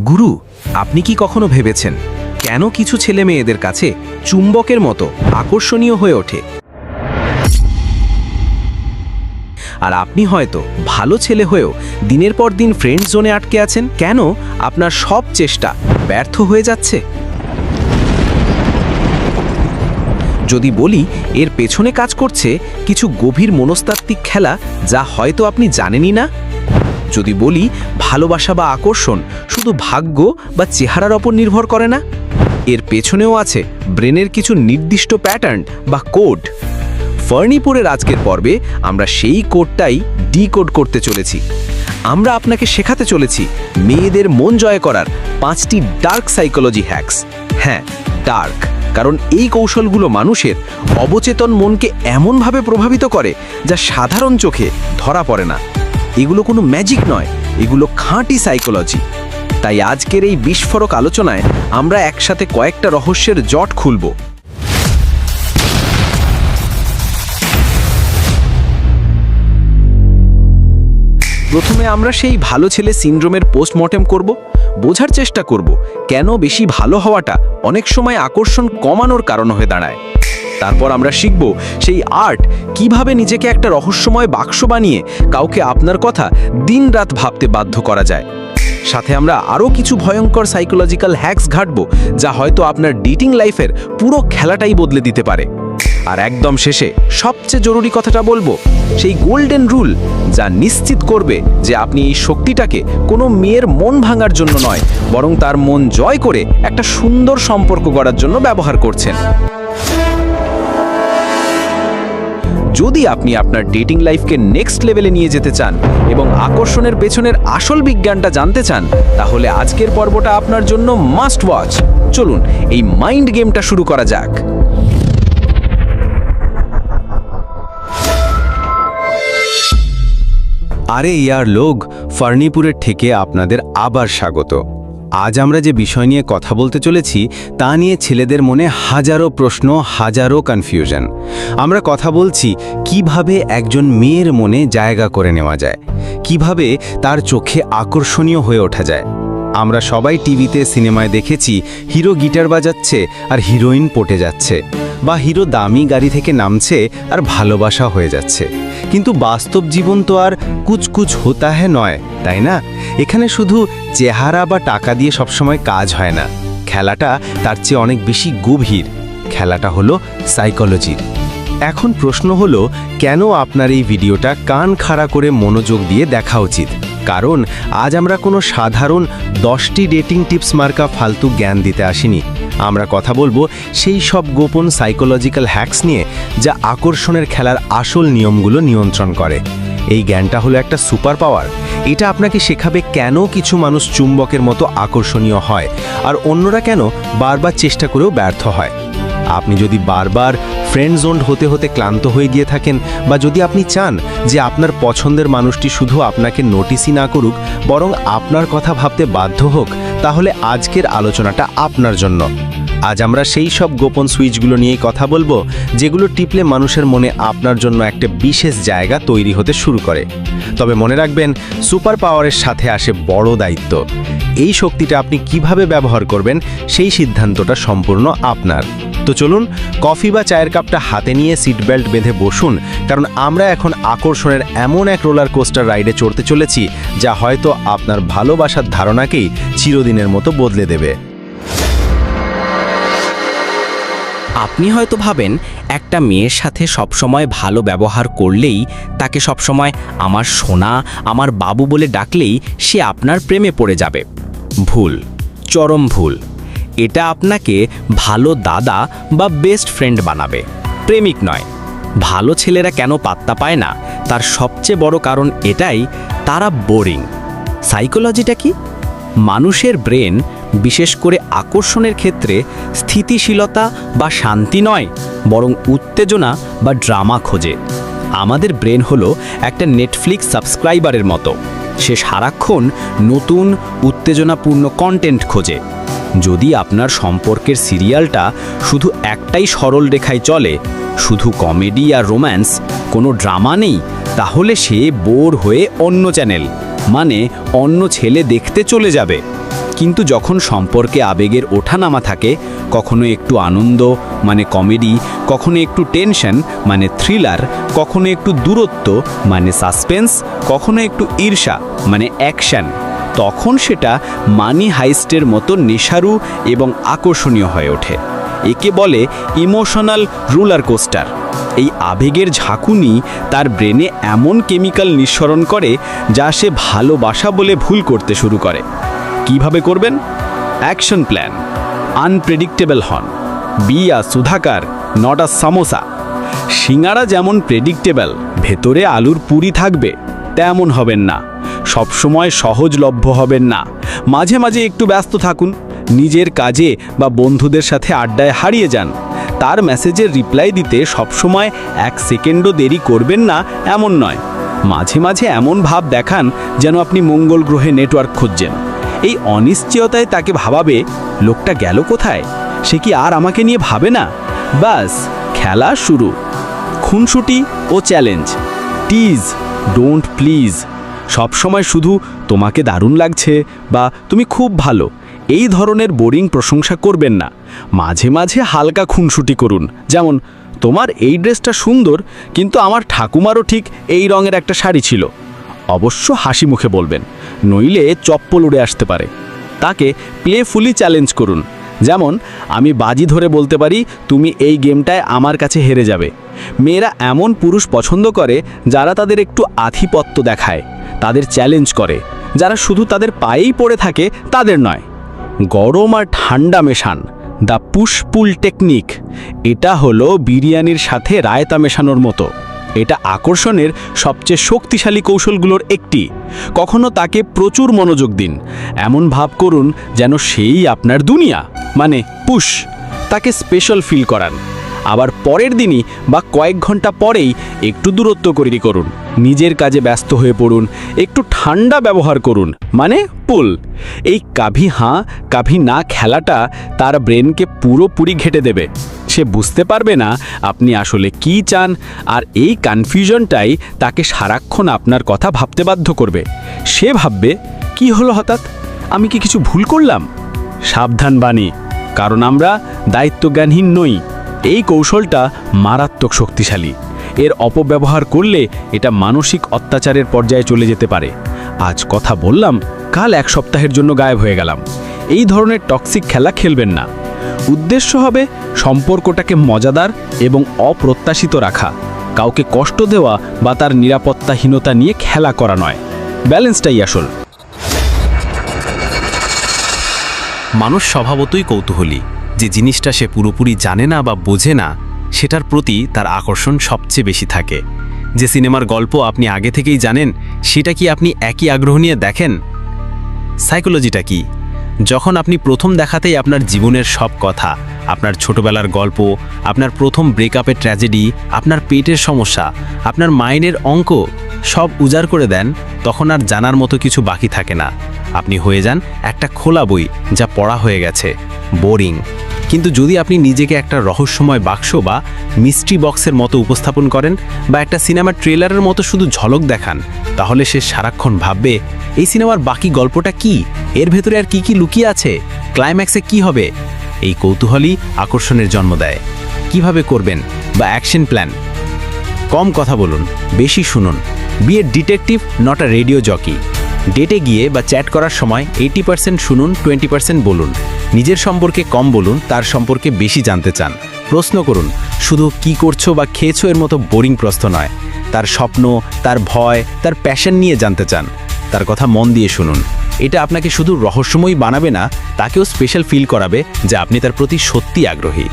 গুরু, আপনি কি কখনো ভেবেছেন কেন কিছু ছেলে মেয়েদের কাছে চুম্বকের মতো আকর্ষণীয় হয়ে ওঠে? আর আপনি হয়তো ভালো ছেলে হয়েও দিনের পর দিন ফ্রেন্ড জোনে আটকে আছেন। কেন আপনার সব চেষ্টা ব্যর্থ হয়ে যাচ্ছে? যদি বলি এর পেছনে কাজ করছে কিছু গভীর মনস্তাত্ত্বিক খেলা, যা হয়তো আপনি জানেনই না। যদি বলি ভালোবাসা বা আকর্ষণ শুধু ভাগ্য বা চেহারার ওপর নির্ভর করে না, এর পেছনেও আছে ব্রেনের কিছু নির্দিষ্ট প্যাটার্ন বা কোড। ফার্নিপুরের আজকের পর্বে আমরা সেই কোডটাই ডিকোড করতে চলেছি। আমরা আপনাকে শেখাতে চলেছি মেয়েদের মন জয় করার 5টি ডার্ক সাইকোলজি হ্যাকস। হ্যাঁ, ডার্ক, কারণ এই কৌশলগুলো মানুষের অবচেতন মনকে এমনভাবে প্রভাবিত করে যা সাধারণ চোখে ধরা পড়ে না। এগুলো কোনো ম্যাজিক নয়, এগুলো খাঁটি সাইকোলজি। তাই আজকের এই বিস্ফোরক আলোচনায় আমরা একসাথে কয়েকটা রহস্যের জট খুলব। প্রথমে আমরা সেই ভালো ছেলে সিনড্রোমের পোস্টমর্টেম করব, বোঝার চেষ্টা করব কেন বেশি ভালো হওয়াটা অনেক সময় আকর্ষণ কমানোর কারণ হয়ে দাঁড়ায়। তারপর আমরা শিখব সেই আর্ট কিভাবে নিজেকে একটা রহস্যময় বাক্স বানিয়ে কাউকে আপনার কথা দিনরাত ভাবতে বাধ্য করা যায়। সাথে আমরা আরও কিছু ভয়ঙ্কর সাইকোলজিক্যাল হ্যাকস ঘাটব, যা হয়তো আপনার ডেটিং লাইফের পুরো খেলাটাই বদলে দিতে পারে। আর একদম শেষে সবচেয়ে জরুরি কথাটা বলবো, সেই গোল্ডেন রুল, যা নিশ্চিত করবে যে আপনি এই শক্তিটাকে কোনো মেয়ের মন ভাঙার জন্য নয়, বরং তার মন জয় করে একটা সুন্দর সম্পর্ক গড়ার জন্য ব্যবহার করছেন। যদি আপনি আপনার ডেটিং লাইফকে নেক্সট লেভেলে নিয়ে যেতে চান এবং আকর্ষণের পেছনের আসল বিজ্ঞানটা জানতে চান, তাহলে আজকের পর্বটা আপনার জন্য মাস্ট ওয়াচ। চলুন এই মাইন্ড গেমটা শুরু করা যাক। আরে ইয়ার লোক, ফার্নিপুরের থেকে আপনাদের আবার স্বাগত। আজ আমরা যে বিষয় নিয়ে কথা বলতে চলেছি তা নিয়ে ছেলেদের মনে হাজারো প্রশ্ন, হাজারো কনফিউশন। আমরা কথা বলছি কিভাবে একজন মেয়ের মনে জায়গা করে নেওয়া যায়, কিভাবে তার চোখে আকর্ষণীয় হয়ে ওঠা যায়। আমরা সবাই টিভিতে, সিনেমায় দেখেছি হিরো গিটার বাজাচ্ছে আর হিরোইন পটে যাচ্ছে, বা হিরো দামি গাড়ি থেকে নামছে আর ভালোবাসা হয়ে যাচ্ছে। কিন্তু বাস্তব জীবন তো আর কুচকুচ হোতা হ্যাঁ নয়, তাই না? এখানে শুধু চেহারা বা টাকা দিয়ে সবসময় কাজ হয় না। খেলাটা তার চেয়ে অনেক বেশি গভীর। খেলাটা হলো সাইকোলজির। এখন প্রশ্ন হলো, কেন আপনার এই ভিডিওটা কান খাড়া করে মনোযোগ দিয়ে দেখা উচিত? কারণ আজ আমরা কোনো সাধারণ 10টি ডেটিং টিপস মার্কা ফালতু জ্ঞান দিতে আসিনি। আমরা কথা বলবো সেই সব গোপন সাইকোলজিক্যাল হ্যাকস নিয়ে, যা আকর্ষণের খেলার আসল নিয়মগুলো নিয়ন্ত্রণ করে। এই জ্ঞানটা হলো একটা সুপার পাওয়ার। এটা আপনাকে শেখাবে কেন কিছু মানুষ চুম্বকের মতো আকর্ষণীয় হয় আর অন্যরা কেন বারবার চেষ্টা করেও ব্যর্থ হয়। আপনি যদি বারবার ফ্রেন্ড জোন হতে হতে ক্লান্ত হয়ে গিয়ে থাকেন, বা যদি আপনি চান যে আপনার পছন্দের মানুষটি শুধু আপনাকে নোটিসই না করুক, বরং আপনার কথা ভাবতে বাধ্য হোক, তাহলে আজকের আলোচনাটা আপনার জন্য। আজ আমরা সেই সব গোপন সুইচগুলো নিয়েই কথা বলবো, যেগুলো টিপলে মানুষের মনে আপনার জন্য একটা বিশেষ জায়গা তৈরি হতে শুরু করে। তবে মনে রাখবেন, সুপার পাওয়ারের সাথে আসে বড় দায়িত্ব। এই শক্তিটা আপনি কিভাবে ব্যবহার করবেন, সেই সিদ্ধান্তটা সম্পূর্ণ আপনার। তো চলুন, কফি বা চায়ের কাপটা হাতে নিয়ে সিট বেল্ট বেঁধে বসুন, কারণ আমরা এখন আকর্ষণের এমন এক রোলার কোস্টার রাইডে চড়তে চলেছি, যা হয়তো আপনার ভালোবাসার ধারণাকেই চিরদিনের মতো বদলে দেবে। আপনি হয়তো ভাবেন একটা মেয়ের সাথে সবসময় ভালো ব্যবহার করলেই, তাকে সবসময় আমার সোনা, আমার বাবু বলে ডাকলেই সে আপনার প্রেমে পড়ে যাবে। ভুল, চরম ভুল। এটা আপনাকে ভালো দাদা বা বেস্ট ফ্রেন্ড বানাবে, প্রেমিক নয়। ভালো ছেলেরা কেন পাত্তা পায় না, তার সবচেয়ে বড় কারণ এটাই, তারা বোরিং। সাইকোলজিটা কি? মানুষের ব্রেন, বিশেষ করে আকর্ষণের ক্ষেত্রে, স্থিতিশীলতা বা শান্তি নয়, বরং উত্তেজনা বা ড্রামা খোঁজে। আমাদের ব্রেন হলো একটা নেটফ্লিক্স সাবস্ক্রাইবারের মতো। সে সারাক্ষণ নতুন উত্তেজনাপূর্ণ কন্টেন্ট খোঁজে। যদি আপনার সম্পর্কের সিরিয়ালটা শুধু একটাই সরল রেখায় চলে, শুধু কমেডি আর রোম্যান্স, কোনো ড্রামা নেই, তাহলে সে বোর হয়ে অন্য চ্যানেল, মানে অন্য ছেলে দেখতে চলে যাবে। কিন্তু যখন সম্পর্কে আবেগের ওঠানামা থাকে, কখনো একটু আনন্দ মানে কমেডি, কখনো একটু টেনশন মানে থ্রিলার, কখনো একটু দূরত্ব মানে সাসপেন্স, কখনো একটু ঈর্ষা মানে অ্যাকশন, তখন সেটা মানি হাইস্টের মতো নেশারু এবং আকর্ষণীয় হয়ে ওঠে। একে বলে ইমোশনাল রোলার কোস্টার। এই আবেগের ঝাঁকুনি তার ব্রেনে এমন কেমিক্যাল নিঃসরণ করে যা সে ভালোবাসা বলে ভুল করতে শুরু করে। কিভাবে করবেন? Action plan. আনপ্রেডিক্টেবল হন। Be a Sudhakar, not a samosa. সিঙ্গারা যেমন প্রেডিক্টেবল, ভেতরে আলুর পুরি থাকবে, তেমন হবেন না। সবসময় সহজলভ্য হবেন না। মাঝে মাঝে একটু ব্যস্ত থাকুন, নিজের কাজে বা বন্ধুদের সাথে আড্ডায় হারিয়ে যান। তার মেসেজের রিপ্লাই দিতে সবসময় 1 সেকেন্ডও দেরি করবেন না এমন নয়। মাঝে মাঝে এমন ভাব দেখান যেন আপনি মঙ্গল গ্রহে নেটওয়ার্ক খুঁজছেন। এই অনিশ্চয়তায় তাকে ভাবাবে, লোকটা গেল কোথায়, সে কি আর আমাকে নিয়ে ভাবে না? বাস, খেলা শুরু। খুনসুটি ও চ্যালেঞ্জ। Tease, don't please. সবসময় শুধু তোমাকে দারুণ লাগছে বা তুমি খুব ভালো এই ধরনের বোরিং প্রশংসা করবেন না। মাঝে মাঝে হালকা খুনসুটি করুন, যেমন তোমার এই ড্রেসটা সুন্দর, কিন্তু আমার ঠাকুমারও ঠিক এই রঙের একটা শাড়ি ছিল। অবশ্য হাসি মুখে বলবেন, নইলে চপ্পল উড়ে আসতে পারে। তাকে প্লেফুলি চ্যালেঞ্জ করুন, যেমন আমি বাজি ধরে বলতে পারি তুমি এই গেমটায় আমার কাছে হেরে যাবে। মেয়েরা এমন পুরুষ পছন্দ করে যারা তাদের একটু আধিপত্য দেখায়, তাদের চ্যালেঞ্জ করে। যারা শুধু তাদের পায়েই পড়ে থাকে তাদের নয়। গরম আর ঠান্ডা মেশান, দ্য পুশ পুল টেকনিক। এটা হলো বিরিয়ানির সাথে রায়তা মেশানোর মতো। এটা আকর্ষণের সবচেয়ে শক্তিশালী কৌশলগুলোর একটি। কখনো তাকে প্রচুর মনোযোগ দিন, এমন ভাব করুন যেন সেই আপনার দুনিয়া, মানে পুশ। তাকে স্পেশাল ফিল করান। আবার পরের দিনই বা কয়েক ঘন্টা পরেই একটু দূরত্ব তৈরি করুন। নিজের কাজে ব্যস্ত হয়ে পড়ুন, একটু ঠান্ডা ব্যবহার করুন, মানে পুল। এই কাভি হাঁ কাভি না খেলাটা তার ব্রেনকে পুরোপুরি ঘেঁটে দেবে। সে বুঝতে পারবে না আপনি আসলে কি চান, আর এই কনফিউশনটাই তাকে সারাক্ষণ আপনার কথা ভাবতে বাধ্য করবে। সে ভাববে, কি হলো হঠাৎ, আমি কি কিছু ভুল করলাম? সাবধান বাণী, কারণ আমরা দায়িত্বজ্ঞানহীন নই। এই কৌশলটা মারাত্মক শক্তিশালী। এর অপব্যবহার করলে এটা মানসিক অত্যাচারের পর্যায়ে চলে যেতে পারে। আজ কথা বললাম, কাল 1 সপ্তাহের জন্য গায়েব হয়ে গেলাম। এই ধরনের টক্সিক খেলা খেলবেন না। উদ্দেশ্য হবে সম্পর্কটাকে মজাদার এবং অপ্রত্যাশিত রাখা। কাউকে কষ্ট দেওয়া বা তার নিরাপত্তাহীনতা নিয়ে খেলা করা নয়। ব্যালেন্সটাই আসল। মানুষ স্বভাবতই কৌতূহলী। যে জিনিসটা সে পুরোপুরি জানে না বা বোঝে না, সেটার প্রতি তার আকর্ষণ সবচেয়ে বেশি থাকে। যে সিনেমার গল্প আপনি আগে থেকেই জানেন, সেটা কি আপনি একই আগ্রহ নিয়ে দেখেন? সাইকোলজিটা কি? যখন আপনি প্রথম দেখাতেই আপনার জীবনের সব কথা, আপনার ছোটবেলার গল্প, আপনার প্রথম ব্রেকআপের ট্র্যাজেডি, আপনার পেটের সমস্যা, আপনার মাইন্ডের অঙ্ক সব উজাড় করে দেন, তখন আর জানার মতো কিছু বাকি থাকে না। আপনি হয়ে যান একটা খোলা বই যা পড়া হয়ে গেছে, বোরিং। কিন্তু যদি আপনি নিজেকে একটা রহস্যময় বাক্স বা মিস্ট্রি বক্সের মতো উপস্থাপন করেন, বা একটা সিনেমার ট্রেলারের মতো শুধু ঝলক দেখান, তাহলে সে সারাক্ষণ ভাববে, এই সিনেমার বাকি গল্পটা কি, এর ভেতরে আর কি কি লুকিয়ে আছে, ক্লাইম্যাক্সে কি হবে। এই কৌতূহলই আকর্ষণের জন্ম দেয়। কিভাবে করবেন বা অ্যাকশন প্ল্যান? কম কথা বলুন, বেশি শুনুন। Be a detective, not a radio jockey. ডেটে গিয়ে বা চ্যাট করার সময় 80% শুনুন, 20% বলুন। নিজের সম্পর্কে কম বলুন, তার সম্পর্কে বেশি জানতে চান। প্রশ্ন করুন, শুধু কি করছো বা খেয়েছো এর মতো বোরিং প্রশ্ন নয়। তার স্বপ্ন, তার ভয়, তার প্যাশন নিয়ে জানতে চান। তার কথা মন দিয়ে শুনুন। এটা আপনাকে শুধু রহস্যময়ী বানাবে না, তাকেও স্পেশাল ফিল করাবে যে আপনি তার প্রতি সত্যি আগ্রহী।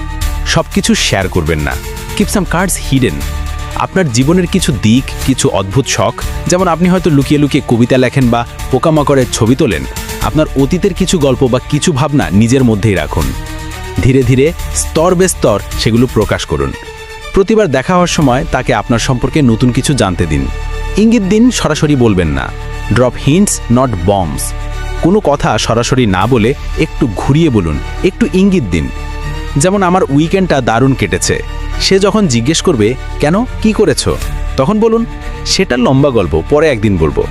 সব কিছু শেয়ার করবেন না। কিপ সাম কার্ডস হিডেন। আপনার জীবনের কিছু দিক, কিছু অদ্ভুত শখ, যেমন আপনি হয়তো লুকিয়ে লুকিয়ে কবিতা লেখেন বা পোকামাকড়ের ছবি তোলেন, আপনার অতীতের কিছু গল্প বা কিছু ভাবনা নিজের মধ্যেই রাখুন। ধীরে ধীরে স্তর বে স্তর সেগুলো প্রকাশ করুন। প্রতিবার দেখা হওয়ার সময় তাকে আপনার সম্পর্কে নতুন কিছু জানতে দিন। ইঙ্গিত দিন, সরাসরি বলবেন না। Drop hints, not bombs. কোনো কথা সরাসরি না বলে একটু ঘুরিয়ে বলুন, একটু ইঙ্গিত দিন। যেমন, আমার উইকেন্ডটা দারুণ কেটেছে। সে যখন জিজ্ঞেস করবে, কেন, কি করেছো, তখন বলুন, সেটা লম্বা গল্প, পরে একদিন বলবো।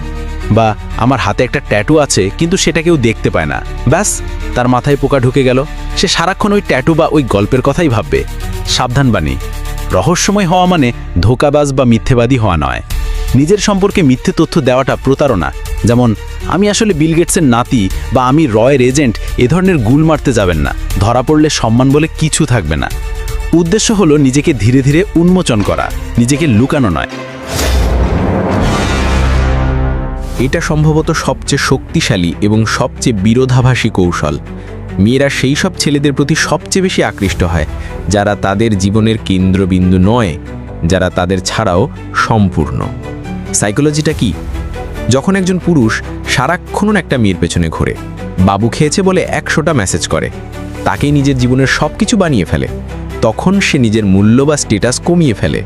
বা আমার হাতে একটা ট্যাটু আছে কিন্তু সেটা কেউ দেখতে পায় না, ব্যাস তার মাথায় পোকা ঢুকে গেল। সে সারাক্ষণ ওই ট্যাটু বা ওই গল্পের কথাই ভাববে। সাবধান বাণী, রহস্যময় হওয়া মানে ধোঁকাবাজ বা মিথ্যেবাদী হওয়া নয়। নিজের সম্পর্কে মিথ্যে তথ্য দেওয়াটা প্রতারণা। যেমন আমি আসলে বিল গেটসের নাতি বা আমি রয়ের এজেন্ট, এ ধরনের গুল মারতে যাবেন না। ধরা পড়লে সম্মান বলে কিছু থাকবে না। উদ্দেশ্য হলো নিজেকে ধীরে ধীরে উন্মোচন করা, নিজেকে লুকানো নয়। এটা সম্ভবত সবচেয়ে শক্তিশালী এবং সবচেয়ে বিরোধাভাসী কৌশল। মেয়েরা সেই সব ছেলেদের প্রতি সবচেয়ে বেশি আকৃষ্ট হয় যারা তাদের জীবনের কেন্দ্রবিন্দু নয়, যারা তাদের ছাড়াও সম্পূর্ণ। সাইকোলজিটা কি? যখন একজন পুরুষ সারাক্ষণ একটা মেয়ের পেছনে ঘোরে, বাবু খেয়েছে বলে 100টা মেসেজ করে, তাকেই নিজের জীবনের সব কিছু বানিয়ে ফেলে, তখন সে নিজের মূল্য বা স্ট্যাটাস কমিয়ে ফেলে।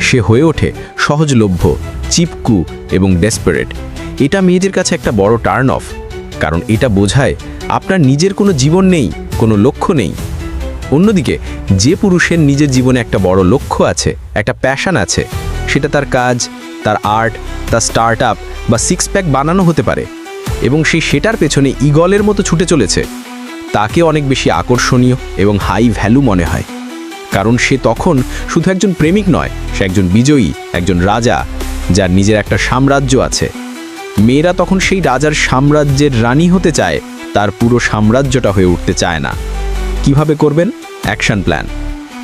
সে হয়ে ওঠে সহজলভ্য, চিপকু এবং ডেসপারেট। এটা মেয়েদের কাছে একটা বড় টার্ন অফ, কারণ এটা বোঝায় আপনার নিজের কোনো জীবন নেই, কোনো লক্ষ্য নেই। অন্যদিকে যে পুরুষের নিজের জীবনে একটা বড় লক্ষ্য আছে, একটা প্যাশন আছে, সেটা তার কাজ, তার আর্ট, তার স্টার্ট আপ বা সিক্স প্যাক বানানো হতে পারে, এবং সেটার পেছনে ঈগলের মতো ছুটে চলেছে, তাকে অনেক বেশি আকর্ষণীয় এবং হাই ভ্যালু মনে হয়। কারণ সে তখন শুধু একজন প্রেমিক নয়, সে একজন বিজয়ী, একজন রাজা, যার নিজের একটা সাম্রাজ্য আছে। মেয়েরা তখন সেই রাজার সাম্রাজ্যের রানী হতে চায়, তার পুরো সাম্রাজ্যটা হয়ে উঠতে চায় না। কিভাবে করবেন? Action plan.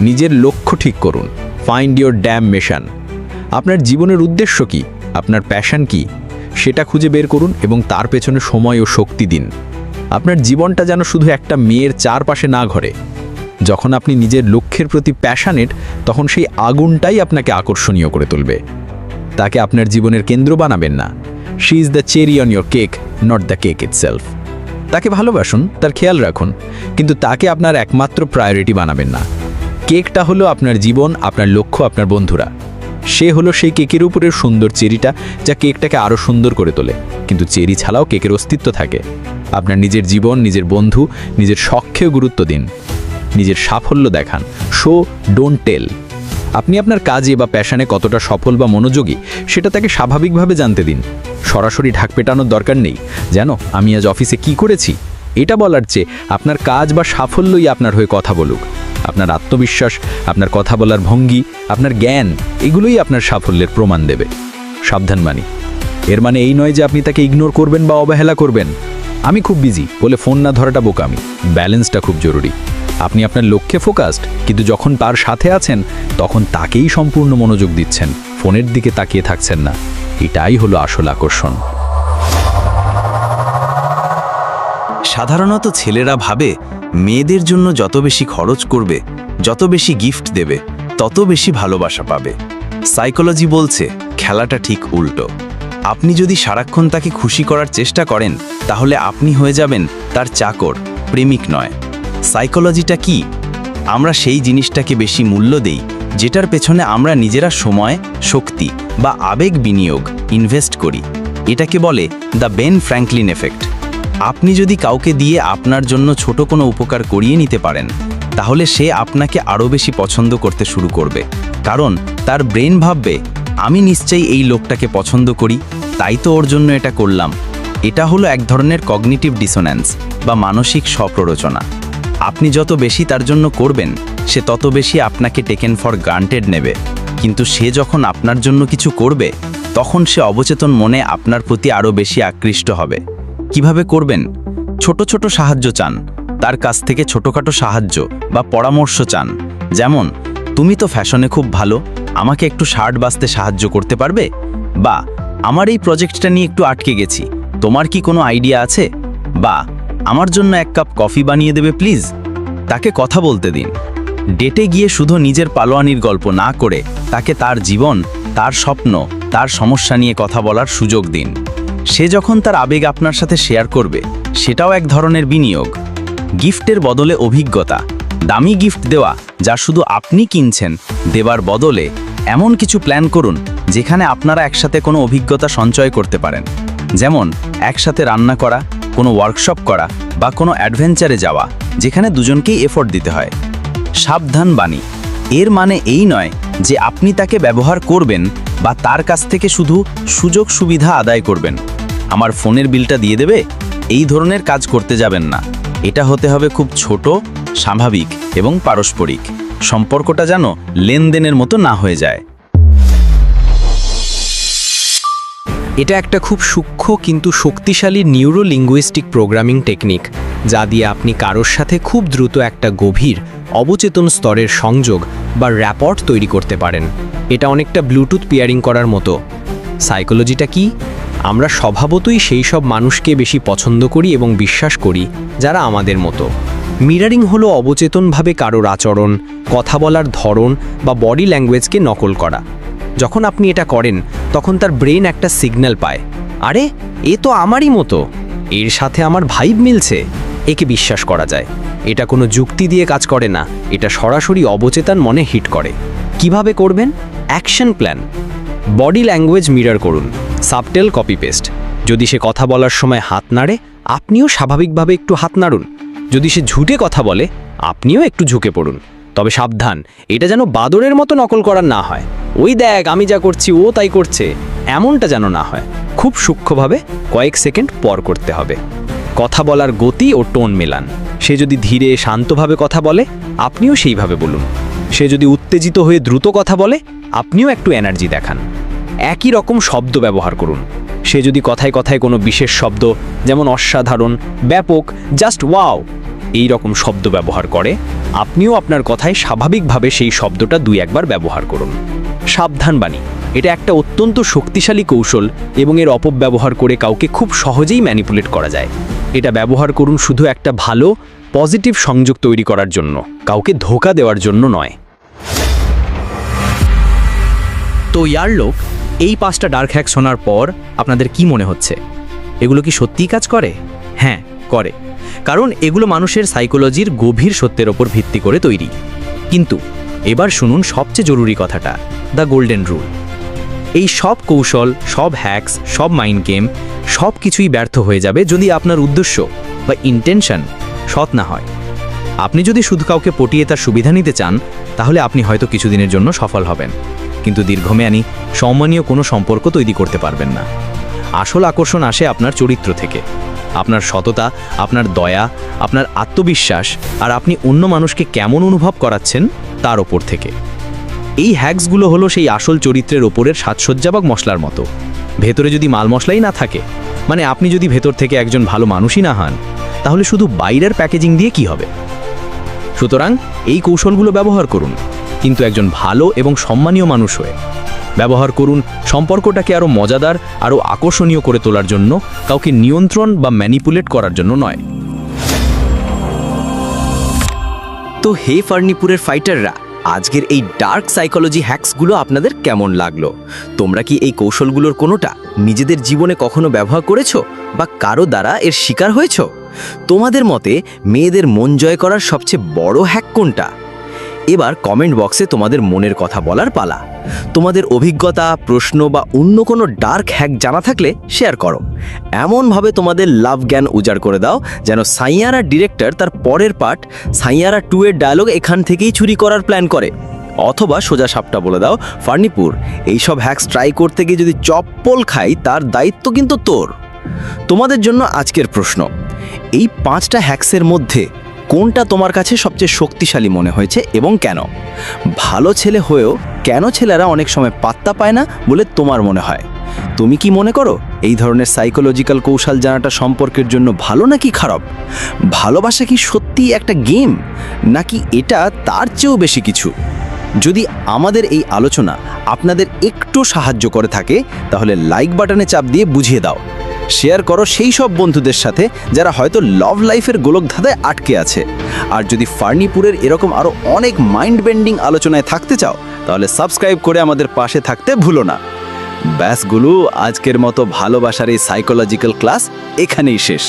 নিজের লক্ষ্য ঠিক করুন। Find your damn mission. আপনার জীবনের উদ্দেশ্য কি, আপনার প্যাশন কি, সেটা খুঁজে বের করুন এবং তার পেছনে সময় ও শক্তি দিন। আপনার জীবনটা যেন শুধু একটা মেয়ের চারপাশে না ঘোরে। যখন আপনি নিজের লক্ষ্যের প্রতি প্যাশনেট, তখন সেই আগুনটাই আপনাকে আকর্ষণীয় করে তুলবে। তাকে আপনার জীবনের কেন্দ্র বানাবেন না। She is the cherry on your cake, not the cake itself. তাকে ভালোবাসুন, তার খেয়াল রাখুন, কিন্তু তাকে আপনার একমাত্র প্রায়োরিটি বানাবেন না। কেকটা হলো আপনার জীবন, আপনার লক্ষ্য, আপনার বন্ধুরা। সে হলো সেই কেকের উপরের সুন্দর চেরিটা, যা কেকটাকে আরও সুন্দর করে তোলে। কিন্তু চেরি ছাড়াও কেকের অস্তিত্ব থাকে। আপনার নিজের জীবন, নিজের বন্ধু, নিজের শখেও গুরুত্ব দিন। নিজের সাফল্য দেখান। Show, don't tell. আপনি আপনার কাজে বা প্যাশনে কতটা সফল বা মনোযোগী, সেটা তাকে স্বাভাবিকভাবে জানতে দিন। সরাসরি ঢাক পেটানোর দরকার নেই। জানো আমি আজ অফিসে কি করেছি, এটা বলার চেয়ে আপনার কাজ বা সাফল্যই আপনার হয়ে কথা বলুক। আপনার আত্মবিশ্বাস, আপনার কথা বলার ভঙ্গি, আপনার জ্ঞান, এগুলোই আপনার সাফল্যের প্রমাণ দেবে। সাবধান বাণী, এর মানে এই নয় যে আপনি তাকে ইগনোর করবেন বা অবহেলা করবেন। আমি খুব বিজি বলে ফোন না ধরাটা বোকামি। ব্যালেন্সটা খুব জরুরি। আপনি আপনার লক্ষ্যে ফোকাসড, কিন্তু যখন তার সাথে আছেন তখন তাকেই সম্পূর্ণ মনোযোগ দিচ্ছেন, ফোনের দিকে তাকিয়ে থাকছেন না। এটাই হলো আসল আকর্ষণ। সাধারণত ছেলেরা ভাবে মেয়েদের জন্য যত বেশি খরচ করবে, যত বেশি গিফট দেবে, তত বেশি ভালোবাসা পাবে। সাইকোলজি বলছে খেলাটা ঠিক উল্টো। আপনি যদি সারাক্ষণ তাকে খুশি করার চেষ্টা করেন, তাহলে আপনি হয়ে যাবেন তার চাকর, প্রেমিক নয়। সাইকোলজিটা কি? আমরা সেই জিনিসটাকে বেশি মূল্য দেই যেটার পেছনে আমরা নিজেরা সময়, শক্তি বা আবেগ বিনিয়োগ ইনভেস্ট করি। এটাকে বলে দ্য বেন ফ্র্যাঙ্কলিন এফেক্ট। আপনি যদি কাউকে দিয়ে আপনার জন্য ছোট কোনো উপকার করিয়ে নিতে পারেন, তাহলে সে আপনাকে আরও বেশি পছন্দ করতে শুরু করবে। কারণ তার ব্রেন ভাববে, আমি নিশ্চয়ই এই লোকটাকে পছন্দ করি, তাই তো ওর জন্য এটা করলাম। এটা হলো এক ধরনের কগনিটিভ ডিসোন্যান্স বা মানসিক স্বপ্ররোচনা। আপনি যত বেশি তার জন্য করবেন, সে তত বেশি আপনাকে টেকেন ফর গ্রান্টেড নেবে। কিন্তু সে যখন আপনার জন্য কিছু করবে, তখন সে অবচেতন মনে আপনার প্রতি আরও বেশি আকৃষ্ট হবে। কিভাবে করবেন? ছোট ছোট সাহায্য চান, তার কাছ থেকে ছোটখাটো সাহায্য বা পরামর্শ চান। যেমন, তুমি তো ফ্যাশনে খুব ভালো, আমাকে একটু শার্ট বাছতে সাহায্য করতে পারবে? বা আমার এই প্রজেক্টটা নিয়ে একটু আটকে গেছি, তোমার কি কোনো আইডিয়া আছে? বা আমার জন্য এক কাপ কফি বানিয়ে দেবে প্লিজ? তাকে কথা বলতে দিন। ডেটে গিয়ে শুধু নিজের পালোয়ানির গল্প না করে তাকে তার জীবন, তার স্বপ্ন, তার সমস্যা নিয়ে কথা বলার সুযোগ দিন। সে যখন তার আবেগ আপনার সাথে শেয়ার করবে, সেটাও এক ধরনের বিনিয়োগ। গিফটের বদলে অভিজ্ঞতা। দামি গিফট দেওয়া যা শুধু আপনি কিনছেন, দেবার বদলে এমন কিছু প্ল্যান করুন যেখানে আপনারা একসাথে কোনো অভিজ্ঞতা সঞ্চয় করতে পারেন। যেমন একসাথে রান্না করা, কোনো ওয়ার্কশপ করা বা কোনো অ্যাডভেঞ্চারে যাওয়া, যেখানে দুজনকেই এফোর্ট দিতে হয়। সাবধান বাণী, এর মানে এই নয় যে আপনি তাকে ব্যবহার করবেন বা তার কাছ থেকে শুধু সুযোগ সুবিধা আদায় করবেন। আমার ফোনের বিলটা দিয়ে দেবে, এই ধরনের কাজ করতে যাবেন না। এটা হতে হবে খুব ছোট, স্বাভাবিক এবং পারস্পরিক। সম্পর্কটা যেন লেনদেনের মতো না হয়ে যায়। এটা একটা খুব সূক্ষ্ম কিন্তু শক্তিশালী নিউরোলিঙ্গুইস্টিক প্রোগ্রামিং টেকনিক, যা দিয়ে আপনি কারোর সাথে খুব দ্রুত একটা গভীর অবচেতন স্তরের সংযোগ বা র্যাপর্ট তৈরি করতে পারেন। এটা অনেকটা ব্লুটুথ পিয়ারিং করার মতো। সাইকোলজিটা কি? আমরা স্বভাবতই সেই সব মানুষকে বেশি পছন্দ করি এবং বিশ্বাস করি যারা আমাদের মতো। মিরারিং হলো অবচেতনভাবে কারোর আচরণ, কথা বলার ধরন বা বডি ল্যাঙ্গুয়েজকে নকল করা। যখন আপনি এটা করেন তখন তার ব্রেন একটা সিগন্যাল পায়, আরে এ তো আমারই মতো, এর সাথে আমার ভাইব মিলছে, একে বিশ্বাস করা যায়। এটা কোনো যুক্তি দিয়ে কাজ করে না, এটা সরাসরি অবচেতন মনে হিট করে। কিভাবে করবেন? Action plan. Body language mirror করুন, সাবটেল কপি পেস্ট। যদি সে কথা বলার সময় হাত নাড়ে, আপনিও স্বাভাবিকভাবে একটু হাত নাড়ুন। যদি সে ঝুঁকে কথা বলে, আপনিও একটু ঝুঁকে পড়ুন। তবে সাবধান, এটা যেন বাদরের মতো নকল করার না হয়। ওই দেখ আমি যা করছি ও তাই করছে, এমনটা যেন না হয়। খুব সূক্ষ্মভাবে কয়েক সেকেন্ড পর করতে হবে। কথা বলার গতি ও টোন মেলান। সে যদি ধীরে শান্তভাবে কথা বলে, আপনিও সেইভাবে বলুন। সে যদি উত্তেজিত হয়ে দ্রুত কথা বলে, আপনিও একটু এনার্জি দেখান। একই রকম শব্দ ব্যবহার করুন। সে যদি কথায় কথায় কোনো বিশেষ শব্দ, যেমন অসাধারণ, ব্যাপক, জাস্ট ওয়াও, এই রকম শব্দ ব্যবহার করে, আপনিও আপনার কথায় স্বাভাবিকভাবে সেই শব্দটা 2-1 ব্যবহার করুন। সাবধান বাণী, এটা একটা অত্যন্ত শক্তিশালী কৌশল এবং এর অপব্যবহার করে কাউকে খুব সহজেই ম্যানিপুলেট করা যায়। এটা ব্যবহার করুন শুধু একটা ভালো, পজিটিভ সংযোগ তৈরি করার জন্য, কাউকে ধোঁকা দেওয়ার জন্য নয়। তো ইয়ার লোক, এই 5টা ডার্ক হ্যাক শোনার পর আপনাদের কি মনে হচ্ছে? এগুলো কি সত্যিই কাজ করে? হ্যাঁ, করে। কারণ এগুলো মানুষের সাইকোলজির গভীর সত্যের ওপর ভিত্তি করে তৈরি। কিন্তু এবার শুনুন সবচেয়ে জরুরি কথাটা, দ্য গোল্ডেন রুল। এই সব কৌশল, সব হ্যাকস, সব মাইন্ড গেম, সব কিছুই ব্যর্থ হয়ে যাবে যদি আপনার উদ্দেশ্য বা ইন্টেনশন সৎ না হয়। আপনি যদি শুধু কাউকে পটিয়ে তার সুবিধা নিতে চান, তাহলে আপনি হয়তো কিছুদিনের জন্য সফল হবেন, কিন্তু দীর্ঘমেয়াদী সম্মানীয় কোনো সম্পর্ক তৈরি করতে পারবেন না। আসল আকর্ষণ আসে আপনার চরিত্র থেকে, আপনার সততা, আপনার দয়া, আপনার আত্মবিশ্বাস, আর আপনি অন্য মানুষকে কেমন অনুভব করাচ্ছেন তার ওপর থেকে। এই হ্যাকসগুলো হলো সেই আসল চরিত্রের ওপরের সাজসজ্জাবাগ মশলার মতো। ভেতরে যদি মাল মশলাই না থাকে, মানে আপনি যদি ভেতর থেকে একজন ভালো মানুষই না হন, তাহলে শুধু বাইরের প্যাকেজিং দিয়ে কি হবে? সুতরাং এই কৌশলগুলো ব্যবহার করুন, কিন্তু একজন ভালো এবং সম্মানীয় মানুষ হয়ে ব্যবহার করুন। সম্পর্কটাকে আরও মজাদার, আরও আকর্ষণীয় করে তোলার জন্য, কাউকে নিয়ন্ত্রণ বা ম্যানিপুলেট করার জন্য নয়। তো হে ফার্নিপুরের ফাইটাররা, আজকের এই ডার্ক সাইকোলজি হ্যাকসগুলো আপনাদের কেমন লাগলো? তোমরা কি এই কৌশলগুলোর কোনোটা নিজেদের জীবনে কখনো ব্যবহার করেছো বা কারো দ্বারা এর শিকার হয়েছো? তোমাদের মতে মেয়েদের মন জয় করার সবচেয়ে বড় হ্যাক কোনটা? এবার কমেন্ট বক্সে তোমাদের মনের কথা বলার পালা। তোমাদের অভিজ্ঞতা, প্রশ্ন বা অন্য কোনো ডার্ক হ্যাক জানা থাকলে শেয়ার করো। এমনভাবে তোমাদের লাভ জ্ঞান উজাড় করে দাও যেন সাইয়ারা ডিরেক্টর তার পরের পার্ট সাইয়ারা 2 এর ডায়লগ এখান থেকেই চুরি করার প্ল্যান করে। অথবা সোজা সাপটা বলে দাও, ফার্নিপুর, এইসব হ্যাকস ট্রাই করতে গিয়ে যদি চপ্পল খাই তার দায়িত্ব কিন্তু তোর। তোমাদের জন্য আজকের প্রশ্ন, এই 5টা হ্যাকসের মধ্যে কোনটা তোমার কাছে সবচেয়ে শক্তিশালী মনে হয়েছে এবং কেন? ভালো ছেলে হয়েও কেন ছেলেরা অনেক সময় পাত্তা পায় না বলে তোমার মনে হয়? তুমি কি মনে করো এই ধরনের সাইকোলজিক্যাল কৌশল জানাটা সম্পর্কের জন্য ভালো নাকি খারাপ? ভালোবাসা কি সত্যিই একটা গেম, নাকি এটা তার চেয়েও বেশি কিছু? যদি আমাদের এই আলোচনা আপনাদের একটু সাহায্য করে থাকে, তাহলে লাইক বাটনে চাপ দিয়ে বুঝিয়ে দাও। শেয়ার করো সেই সব বন্ধুদের সাথে যারা হয়তো লাভ লাইফের গোলকধাঁধায় আটকে আছে। আর যদি ফার্নিপুরের এরকম আরও অনেক মাইন্ড বেন্ডিং আলোচনায় থাকতে চাও, তাহলে সাবস্ক্রাইব করে আমাদের পাশে থাকতে ভুলো না। ব্যাসগুলো, আজকের মতো ভালোবাসার এই সাইকোলজিক্যাল ক্লাস এখানেই শেষ।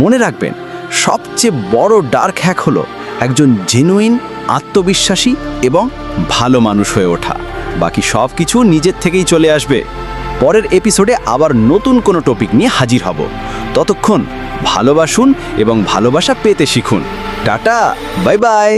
মনে রাখবেন, সবচেয়ে বড় ডার্ক হ্যাক হলো একজন জেনুইন, আত্মবিশ্বাসী এবং ভালো মানুষ হয়ে ওঠা। বাকি সব কিছু নিজের থেকেই চলে আসবে। পরের এপিসোডে আবার নতুন কোনো টপিক নিয়ে হাজির হব। ততক্ষণ ভালোবাসুন এবং ভালোবাসা পেতে শিখুন। Tata, bye bye.